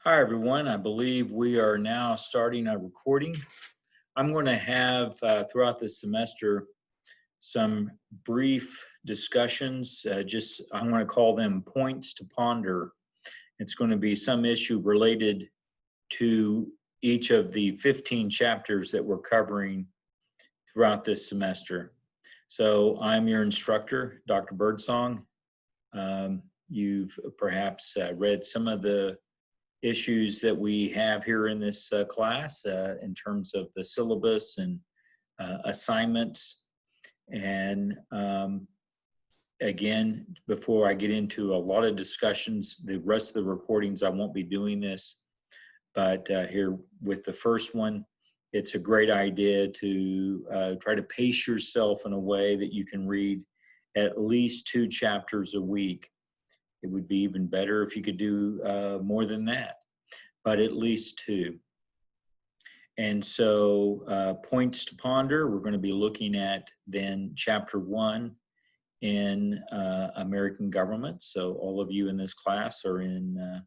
Hi, everyone. I believe we are now starting our recording. I'm going to have throughout this semester some brief discussions. I'm going to call them points to ponder. It's going to be some issue related to each of the 15 chapters that we're covering throughout this semester. So I'm your instructor, Dr. Birdsong. You've perhaps read some of the issues that we have here in this class in terms of the syllabus and assignments. And again, before I get into a lot of discussions, the rest of the recordings, I won't be doing this, but here with the first one, it's a great idea to try to pace yourself in a way that you can read at least 2 chapters a week. It would be even better if you could do more than that, but at least 2. And so points to ponder, we're going to be looking at then chapter 1 in American government. So all of you in this class are in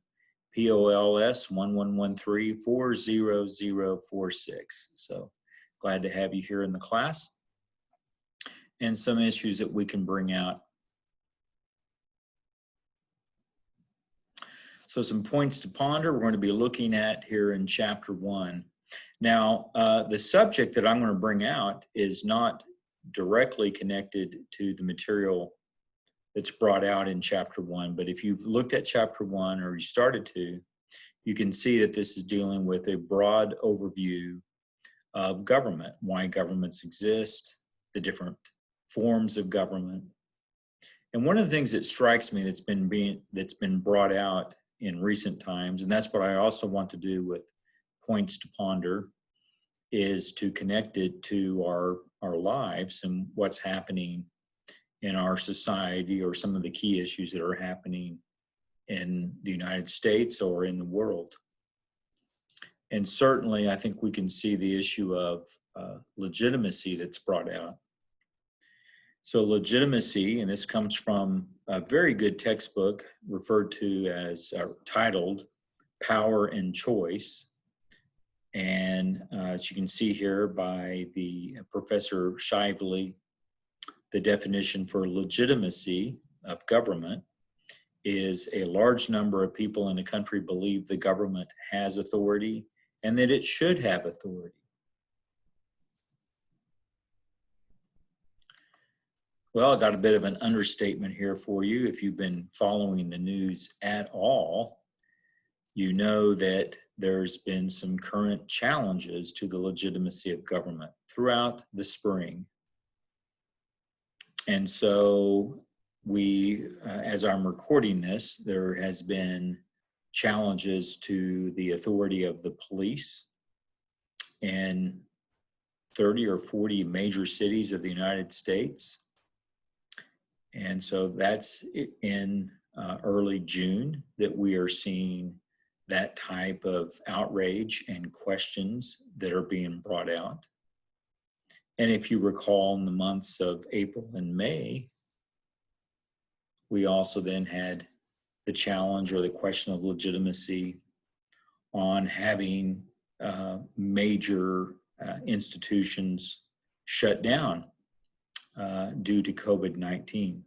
POLS 1113-40046. So glad to have you here in the class, and some issues that we can bring out. So some points to ponder we're going to be looking at here in chapter 1. Now, the subject that I'm going to bring out is not directly connected to the material that's brought out in chapter 1, but if you've looked at chapter 1 or you started to, you can see that this is dealing with a broad overview of government, why governments exist, the different forms of government. And one of the things that strikes me that's been brought out in recent times, and that's what I also want to do with points to ponder, is to connect it to our lives and what's happening in our society, or some of the key issues that are happening in the United States or in the world. And certainly I think we can see the issue of legitimacy that's brought out. So legitimacy, and this comes from a very good textbook referred to as titled Power and Choice. And as you can see here by the Professor Shively, the definition for legitimacy of government is a large number of people in a country believe the government has authority and that it should have authority. Well, I got a bit of an understatement here for you. If you've been following the news at all, you know that there's been some current challenges to the legitimacy of government throughout the spring. And so as I'm recording this, there has been challenges to the authority of the police in 30 or 40 major cities of the United States. And so that's in early June that we are seeing that type of outrage and questions that are being brought out. And if you recall, in the months of April and May, we also then had the challenge or the question of legitimacy on having major institutions shut down due to COVID-19.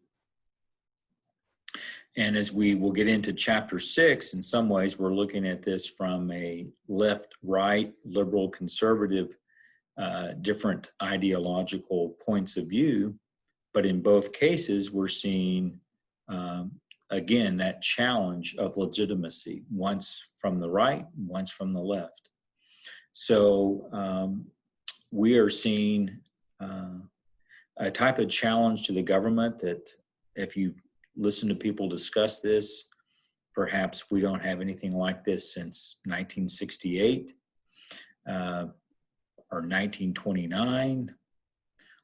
And as we will get into chapter 6, in some ways we're looking at this from a left-right, liberal, conservative, different ideological points of view. But in both cases, we're seeing, again, that challenge of legitimacy, once from the right, once from the left. So we are seeing a type of challenge to the government that, if you listen to people discuss this, perhaps we don't have anything like this since 1968 or 1929,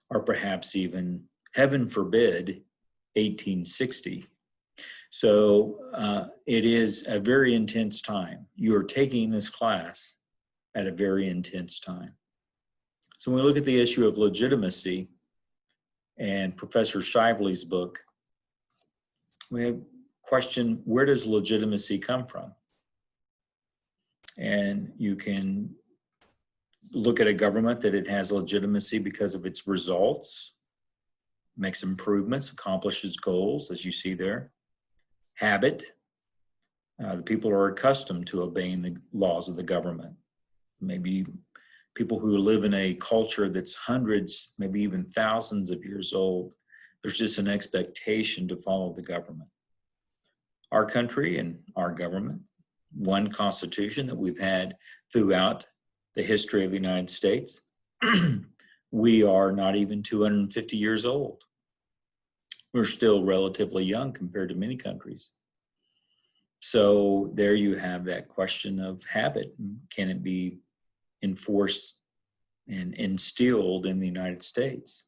or perhaps even, heaven forbid, 1860. So it is a very intense time. You are taking this class at a very intense time. So when we look at the issue of legitimacy and Professor Shively's book, we have question, where does legitimacy come from? And you can look at a government that it has legitimacy because of its results, makes improvements, accomplishes goals, as you see there. Habit. The people are accustomed to obeying the laws of the government. Maybe people who live in a culture that's hundreds, maybe even thousands of years old, there's just an expectation to follow the government. Our country and our government, one constitution that we've had throughout the history of the United States. We are not even 250 years old. We're still relatively young compared to many countries. So there you have that question of habit. Can it be enforced and instilled in the United States?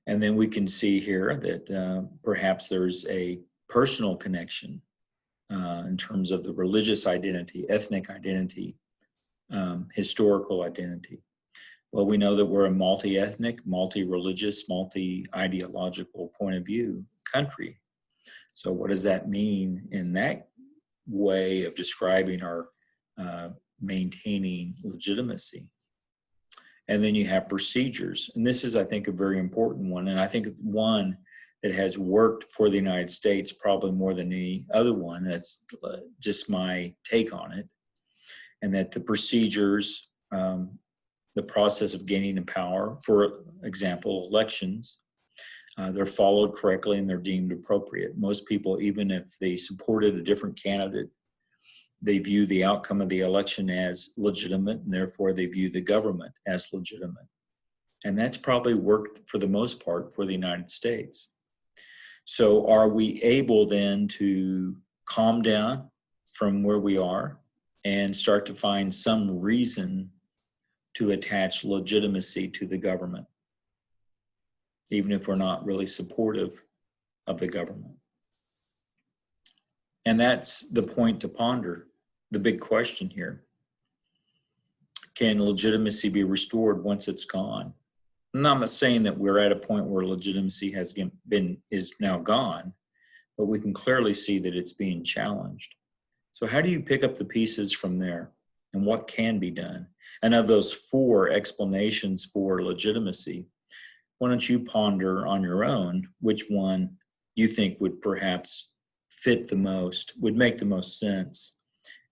And then we can see here that perhaps there's a personal connection in terms of the religious identity, ethnic identity, historical identity. Well, we know that we're a multi-ethnic, multi-religious, multi-ideological point of view country. So what does that mean in that way of describing our maintaining legitimacy? And then you have procedures. And this is, I think, a very important one. And I think one that has worked for the United States probably more than any other one. That's just my take on it. And that the procedures, the process of gaining power, for example, elections, they're followed correctly and they're deemed appropriate. Most people, even if they supported a different candidate, they view the outcome of the election as legitimate, and therefore they view the government as legitimate. And that's probably worked for the most part for the United States. So are we able then to calm down from where we are and start to find some reason to attach legitimacy to the government, even if we're not really supportive of the government? And that's the point to ponder, the big question here. Can legitimacy be restored once it's gone? And I'm not saying that we're at a point where legitimacy is now gone, but we can clearly see that it's being challenged. So how do you pick up the pieces from there, and what can be done? And of those 4 explanations for legitimacy, why don't you ponder on your own which one you think would perhaps fit the most, would make the most sense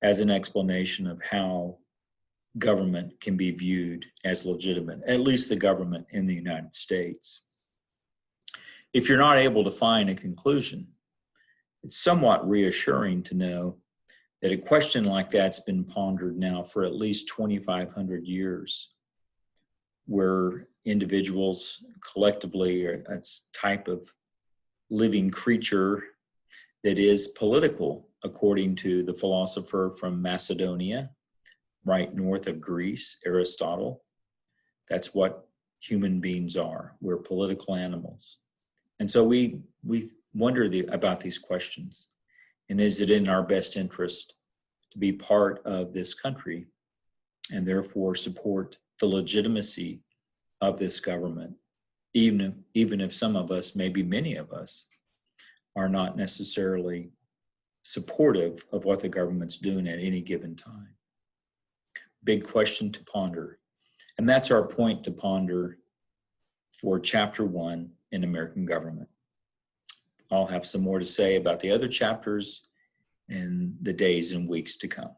as an explanation of how government can be viewed as legitimate, at least the government in the United States. If you're not able to find a conclusion, it's somewhat reassuring to know that a question like that's been pondered now for at least 2,500 years, where individuals collectively are a type of living creature that is political, according to the philosopher from Macedonia, right north of Greece, Aristotle. That's what human beings are. We're political animals. And so we wonder about these questions. And is it in our best interest to be part of this country and therefore support the legitimacy of this government, even if some of us, maybe many of us, are not necessarily supportive of what the government's doing at any given time? Big question to ponder. And that's our point to ponder for Chapter 1 in American Government. I'll have some more to say about the other chapters in the days and weeks to come.